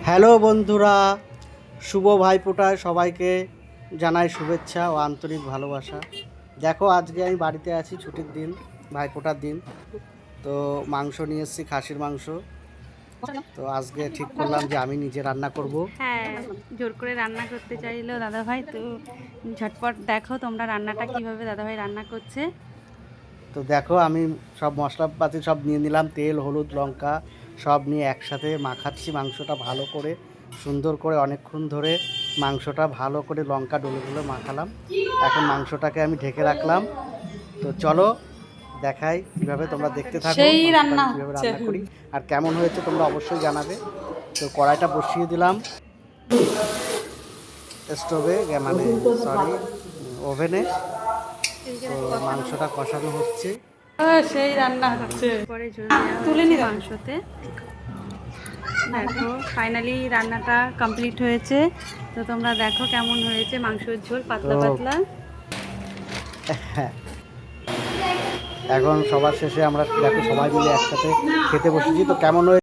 Hello বন্ধুরা, শুভ ভাইফোঁটায় সবাইকে জানাই শুভেচ্ছা ও আন্তরিক ভালোবাসা। দেখো, আজকে আমি বাড়িতে আছি, ছুটির দিন, ভাইফোঁটার দিন। তো মাংস নিয়ে এসেছি, খাসির মাংস। তো আজকে ঠিক করলাম যে আমি নিজে রান্না করব। হ্যাঁ, জোর করে রান্না করতে চাইলো দাদাভাই। তো ঝটপট দেখো তোমরা রান্নাটা কিভাবে দাদাভাই রান্না করছে। তো দেখো, আমি সব মশলাপাতি সব নিয়ে নিলাম, তেল, হলুদ, লঙ্কা সব নিয়ে একসাথে মাখাচ্ছি মাংসটা ভালো করে, সুন্দর করে অনেকক্ষণ ধরে মাংসটা ভালো করে লঙ্কা ডলে ডলে মাখালাম। এখন মাংসটাকে আমি ঢেকে রাখলাম। তো চলো দেখাই কীভাবে, তোমরা দেখতে থাকো সেই মাংসটা রান্না আমি কীভাবে হচ্ছে। রান্না করি আর কেমন হয়েছে তোমরা অবশ্যই জানাবে। তো কড়াইটা বসিয়ে দিলাম স্টোভে, মানে সরি, ওভেনে। তো মাংসটা কষানো হচ্ছে। সেই রান্না হচ্ছে, পরে ঝোল তুলে নি মাংসতে। দেখো ফাইনালি রান্নাটা কমপ্লিট হয়েছে। তো তোমরা দেখো কেমন হয়েছে মাংসের ঝোল, পাতলা তো পাতলা। এখন সবার শেষে আমরা দেখো সবাই মিলে একসাথে খেতে বসেছি। তো কেমন হয়েছে